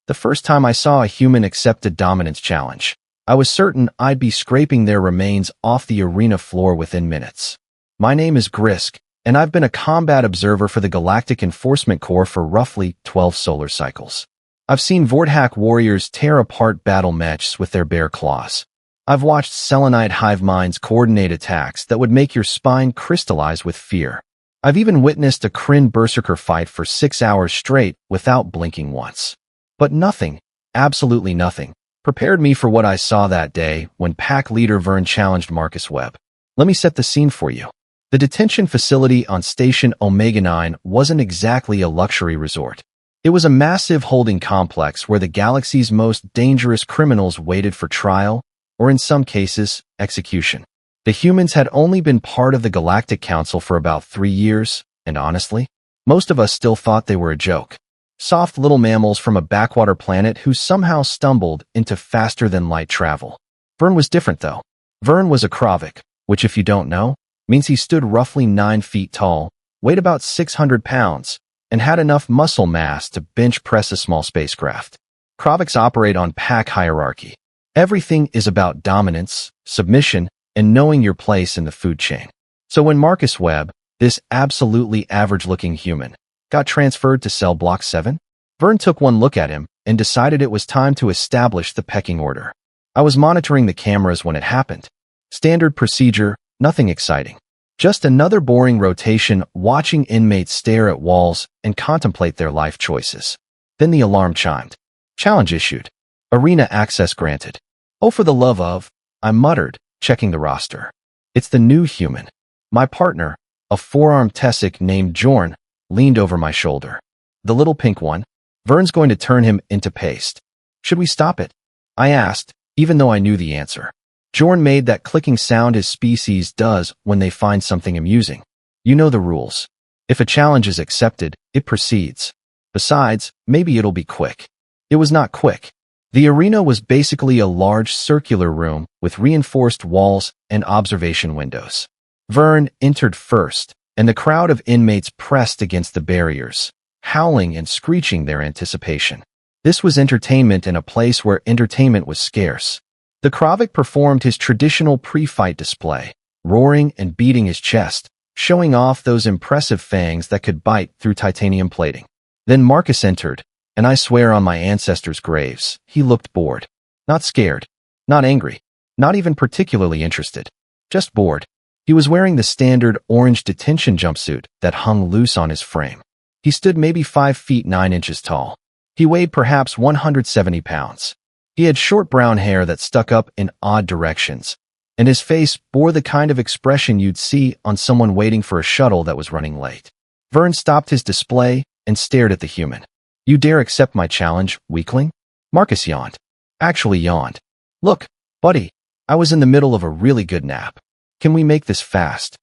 The first time I saw a human accept a dominance challenge, I was certain I'd be scraping their remains off the arena floor within minutes. My name is Grisk, and I've been a combat observer for the Galactic Enforcement Corps for roughly 12 solar cycles. I've seen Vorthak warriors tear apart battle mechs with their bare claws. I've watched selenite hive minds coordinate attacks that would make your spine crystallize with fear. I've even witnessed a Kryn berserker fight for 6 hours straight without blinking once. But nothing, absolutely nothing, prepared me for what I saw that day when pack leader Vern challenged Marcus Webb. Let me set the scene for you. The detention facility on Station Omega-9 wasn't exactly a luxury resort. It was a massive holding complex where the galaxy's most dangerous criminals waited for trial, or in some cases, execution. The humans had only been part of the Galactic Council for about 3 years, and honestly, most of us still thought they were a joke. Soft little mammals from a backwater planet who somehow stumbled into faster-than-light travel. Vern was different, though. Vern was a Kravik, which, if you don't know, means he stood roughly 9 feet tall, weighed about 600 pounds, and had enough muscle mass to bench press a small spacecraft. Kraviks operate on pack hierarchy. Everything is about dominance, submission, and knowing your place in the food chain. So when Marcus Webb, this absolutely average-looking human, got transferred to cell block 7, Vern took one look at him and decided it was time to establish the pecking order. I was monitoring the cameras when it happened. Standard procedure, nothing exciting. Just another boring rotation watching inmates stare at walls and contemplate their life choices. Then the alarm chimed. Challenge issued. Arena access granted. Oh, for the love of, I muttered, checking the roster. It's the new human. My partner, a four-armed Tessic named Jorn, leaned over my shoulder. The little pink one? Vern's going to turn him into paste. Should we stop it? I asked, even though I knew the answer. Jorn made that clicking sound his species does when they find something amusing. You know the rules. If a challenge is accepted, it proceeds. Besides, maybe it'll be quick. It was not quick. The arena was basically a large circular room with reinforced walls and observation windows. Vern entered first, and the crowd of inmates pressed against the barriers, howling and screeching their anticipation. This was entertainment in a place where entertainment was scarce. The Kravik performed his traditional pre-fight display, roaring and beating his chest, showing off those impressive fangs that could bite through titanium plating. Then Marcus entered, and I swear on my ancestors' graves, he looked bored. Not scared. Not angry. Not even particularly interested. Just bored. He was wearing the standard orange detention jumpsuit that hung loose on his frame. He stood maybe 5 feet 9 inches tall. He weighed perhaps 170 pounds. He had short brown hair that stuck up in odd directions, and his face bore the kind of expression you'd see on someone waiting for a shuttle that was running late. Vern stopped his display and stared at the human. You dare accept my challenge, weakling? Marcus yawned. Actually yawned. Look, buddy, I was in the middle of a really good nap. Can we make this fast?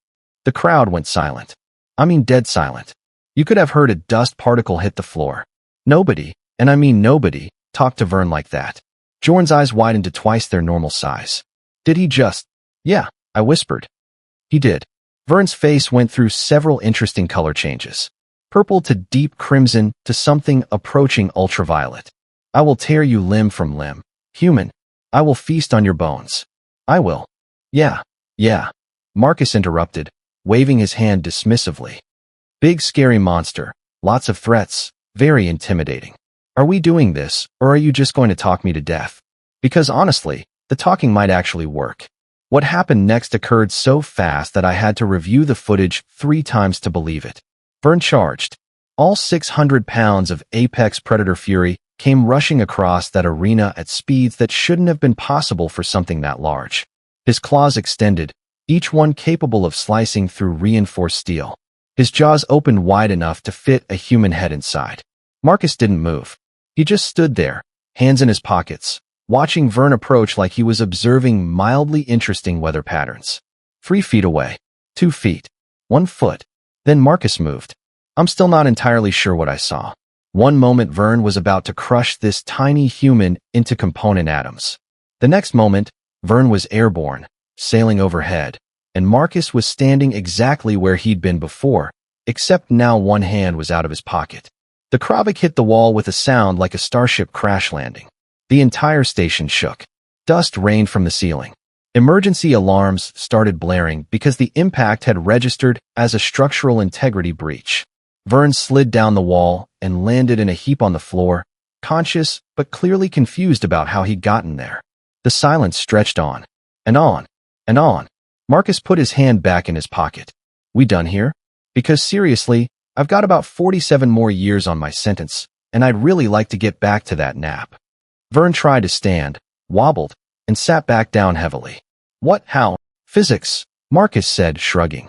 The crowd went silent. I mean dead silent. You could have heard a dust particle hit the floor. Nobody, and I mean nobody, talked to Vern like that. Jorn's eyes widened to twice their normal size. Did he just? Yeah, I whispered. He did. Vern's face went through several interesting color changes. Purple to deep crimson to something approaching ultraviolet. I will tear you limb from limb. Human, I will feast on your bones. I will. Yeah. Marcus interrupted, waving his hand dismissively. Big scary monster, lots of threats, very intimidating. Are we doing this, or are you just going to talk me to death? Because honestly, the talking might actually work. What happened next occurred so fast that I had to review the footage 3 times to believe it. Vern charged. All 600 pounds of apex predator fury came rushing across that arena at speeds that shouldn't have been possible for something that large. His claws extended, each one capable of slicing through reinforced steel. His jaws opened wide enough to fit a human head inside. Marcus didn't move. He just stood there, hands in his pockets, watching Vern approach like he was observing mildly interesting weather patterns. 3 feet away, 2 feet, 1 foot. Then Marcus moved. I'm still not entirely sure what I saw. One moment Vern was about to crush this tiny human into component atoms. The next moment, Vern was airborne, sailing overhead, and Marcus was standing exactly where he'd been before, except now one hand was out of his pocket. The Kravik hit the wall with a sound like a starship crash landing. The entire station shook. Dust rained from the ceiling. Emergency alarms started blaring because the impact had registered as a structural integrity breach. Vern slid down the wall and landed in a heap on the floor, conscious but clearly confused about how he'd gotten there. The silence stretched on, and on, and on. Marcus put his hand back in his pocket. We done here? Because seriously, I've got about 47 more years on my sentence, and I'd really like to get back to that nap. Vern tried to stand, wobbled, and sat back down heavily. What? How? Physics, Marcus said, shrugging.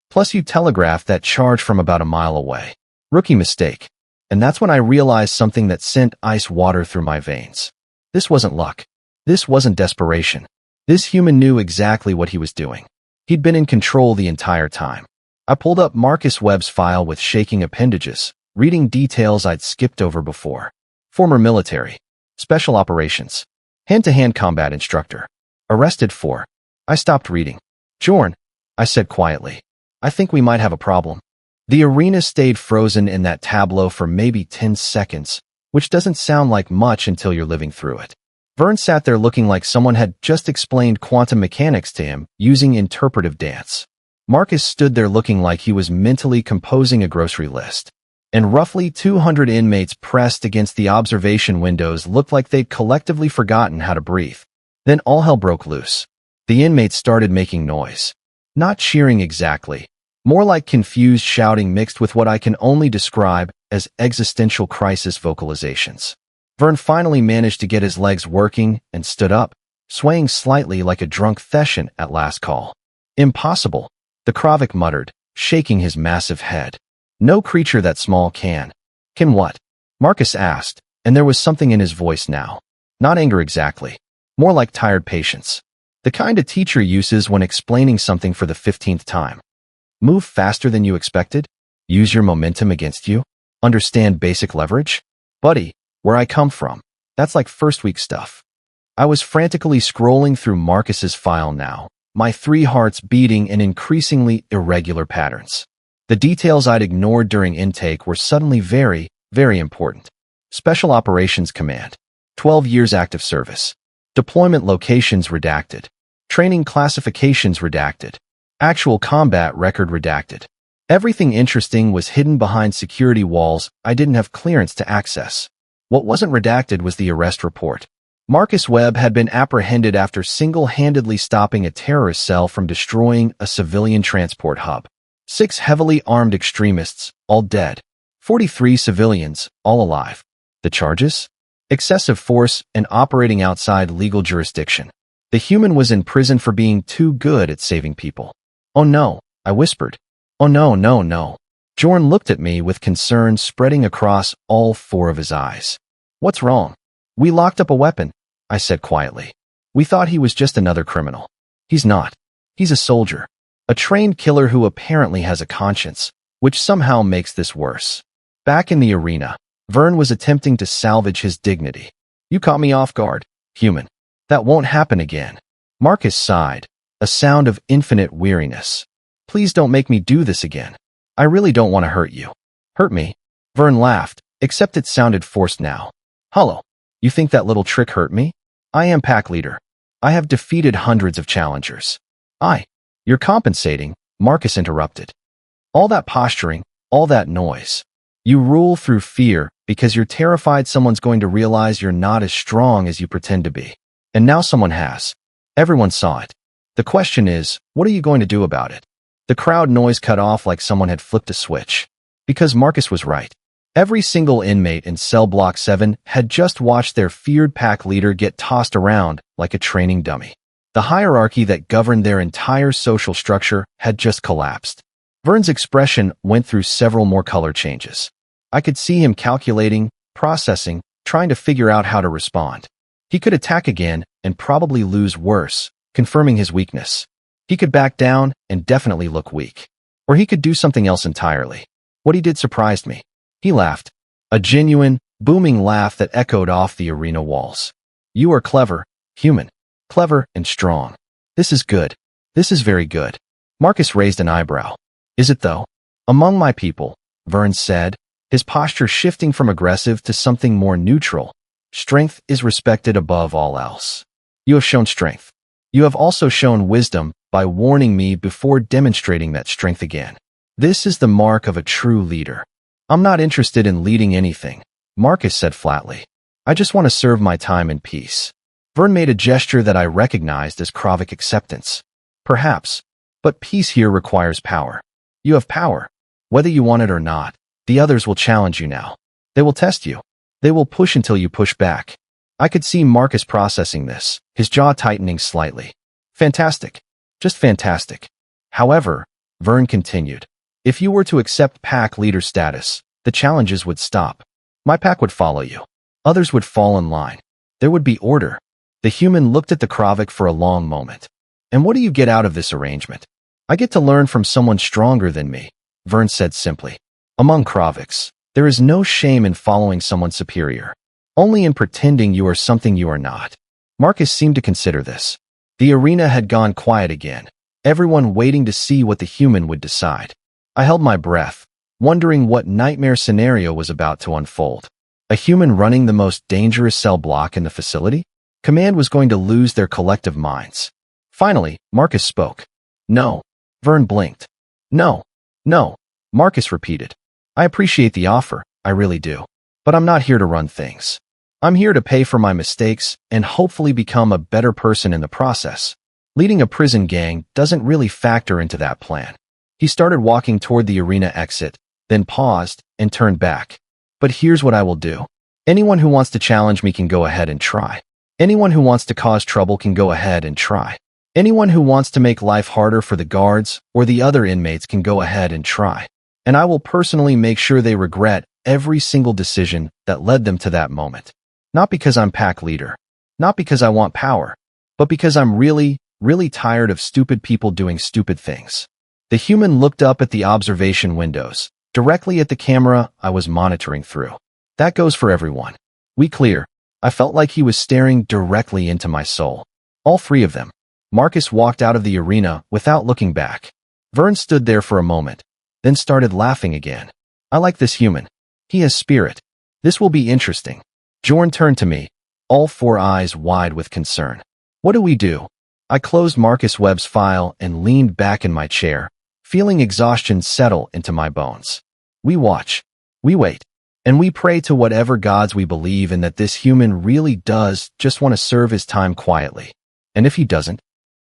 Plus you telegraphed that charge from about a mile away. Rookie mistake. And that's when I realized something that sent ice water through my veins. This wasn't luck. This wasn't desperation. This human knew exactly what he was doing. He'd been in control the entire time. I pulled up Marcus Webb's file with shaking appendages, reading details I'd skipped over before. Former military. Special operations. Hand-to-hand combat instructor. Arrested for. I stopped reading. Jorn, I said quietly. I think we might have a problem. The arena stayed frozen in that tableau for maybe 10 seconds, which doesn't sound like much until you're living through it. Vern sat there looking like someone had just explained quantum mechanics to him using interpretive dance. Marcus stood there looking like he was mentally composing a grocery list. And roughly 200 inmates pressed against the observation windows looked like they'd collectively forgotten how to breathe. Then all hell broke loose. The inmates started making noise. Not cheering exactly. More like confused shouting mixed with what I can only describe as existential crisis vocalizations. Vern finally managed to get his legs working and stood up, swaying slightly like a drunk Theshan at last call. Impossible, the Kravik muttered, shaking his massive head. No creature that small can. Can what? Marcus asked, and there was something in his voice now. Not anger exactly. More like tired patience. The kind a teacher uses when explaining something for the 15th time. Move faster than you expected? Use your momentum against you? Understand basic leverage? Buddy, where I come from, that's like first week stuff. I was frantically scrolling through Marcus's file now, my 3 hearts beating in increasingly irregular patterns. The details I'd ignored during intake were suddenly very, very important. Special Operations Command. 12 years active service. Deployment locations redacted. Training classifications redacted. Actual combat record redacted. Everything interesting was hidden behind security walls I didn't have clearance to access. What wasn't redacted was the arrest report. Marcus Webb had been apprehended after single-handedly stopping a terrorist cell from destroying a civilian transport hub. 6 heavily armed extremists, all dead. 43 civilians, all alive. The charges? Excessive force and operating outside legal jurisdiction. The human was in prison for being too good at saving people. Oh no, I whispered. Oh no, no, no. Jorn looked at me with concern spreading across all 4 of his eyes. What's wrong? We locked up a weapon, I said quietly. We thought he was just another criminal. He's not. He's a soldier. A trained killer who apparently has a conscience, which somehow makes this worse. Back in the arena, Vern was attempting to salvage his dignity. You caught me off guard, human. That won't happen again. Marcus sighed, a sound of infinite weariness. Please don't make me do this again. I really don't want to hurt you. Hurt me? Vern laughed, except it sounded forced now. Hello. You think that little trick hurt me? I am pack leader. I have defeated hundreds of challengers. You're compensating, Marcus interrupted. All that posturing, all that noise. You rule through fear because you're terrified someone's going to realize you're not as strong as you pretend to be. And now someone has. Everyone saw it. The question is, what are you going to do about it? The crowd noise cut off like someone had flipped a switch. Because Marcus was right. Every single inmate in cell block 7 had just watched their feared pack leader get tossed around like a training dummy. The hierarchy that governed their entire social structure had just collapsed. Vern's expression went through several more color changes. I could see him calculating, processing, trying to figure out how to respond. He could attack again and probably lose worse, confirming his weakness. He could back down and definitely look weak. Or he could do something else entirely. What he did surprised me. He laughed. A genuine, booming laugh that echoed off the arena walls. You are clever, human. Clever and strong. This is good. This is very good. Marcus raised an eyebrow. Is it though? Among my people, Vern said, his posture shifting from aggressive to something more neutral. Strength is respected above all else. You have shown strength. You have also shown wisdom by warning me before demonstrating that strength again. This is the mark of a true leader. I'm not interested in leading anything, Marcus said flatly. I just want to serve my time in peace. Vern made a gesture that I recognized as Kravik acceptance. Perhaps, but peace here requires power. You have power. Whether you want it or not, the others will challenge you now. They will test you. They will push until you push back. I could see Marcus processing this, his jaw tightening slightly. Fantastic. Just fantastic. However, Vern continued, if you were to accept pack leader status, the challenges would stop. My pack would follow you. Others would fall in line. There would be order. The human looked at the Kravik for a long moment. And what do you get out of this arrangement? I get to learn from someone stronger than me, Vern said simply. Among Kraviks, there is no shame in following someone superior. Only in pretending you are something you are not. Marcus seemed to consider this. The arena had gone quiet again, everyone waiting to see what the human would decide. I held my breath, wondering what nightmare scenario was about to unfold. A human running the most dangerous cell block in the facility? Command was going to lose their collective minds. Finally, Marcus spoke. No. Vern blinked. No. No. Marcus repeated. I appreciate the offer, I really do. But I'm not here to run things. I'm here to pay for my mistakes and hopefully become a better person in the process. Leading a prison gang doesn't really factor into that plan. He started walking toward the arena exit, then paused and turned back. But here's what I will do. Anyone who wants to challenge me can go ahead and try. Anyone who wants to cause trouble can go ahead and try. Anyone who wants to make life harder for the guards or the other inmates can go ahead and try. And I will personally make sure they regret every single decision that led them to that moment. Not because I'm pack leader. Not because I want power. But because I'm really tired of stupid people doing stupid things. The human looked up at the observation windows, directly at the camera I was monitoring through. That goes for everyone. We clear. I felt like he was staring directly into my soul. All three of them. Marcus walked out of the arena without looking back. Vern stood there for a moment, then started laughing again. I like this human. He has spirit. This will be interesting. Jorn turned to me, all four eyes wide with concern. What do we do? I closed Marcus Webb's file and leaned back in my chair, feeling exhaustion settle into my bones. We watch. We wait. And we pray to whatever gods we believe in that this human really does just want to serve his time quietly. And if he doesn't?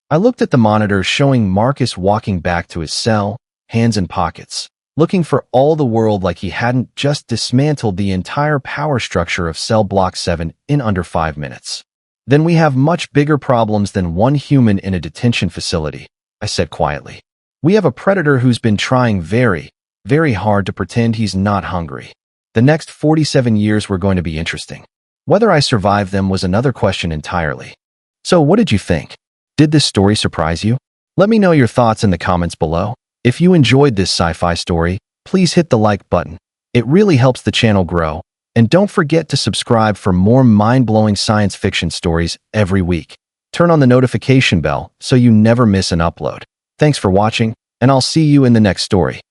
I looked at the monitor showing Marcus walking back to his cell, hands in pockets, looking for all the world like he hadn't just dismantled the entire power structure of Cell Block 7 in under 5 minutes. Then we have much bigger problems than one human in a detention facility, I said quietly. We have a predator who's been trying very hard to pretend he's not hungry. The next 47 years were going to be interesting. Whether I survived them was another question entirely. So what did you think? Did this story surprise you? Let me know your thoughts in the comments below. If you enjoyed this sci-fi story, please hit the like button. It really helps the channel grow. And don't forget to subscribe for more mind-blowing science fiction stories every week. Turn on the notification bell so you never miss an upload. Thanks for watching, and I'll see you in the next story.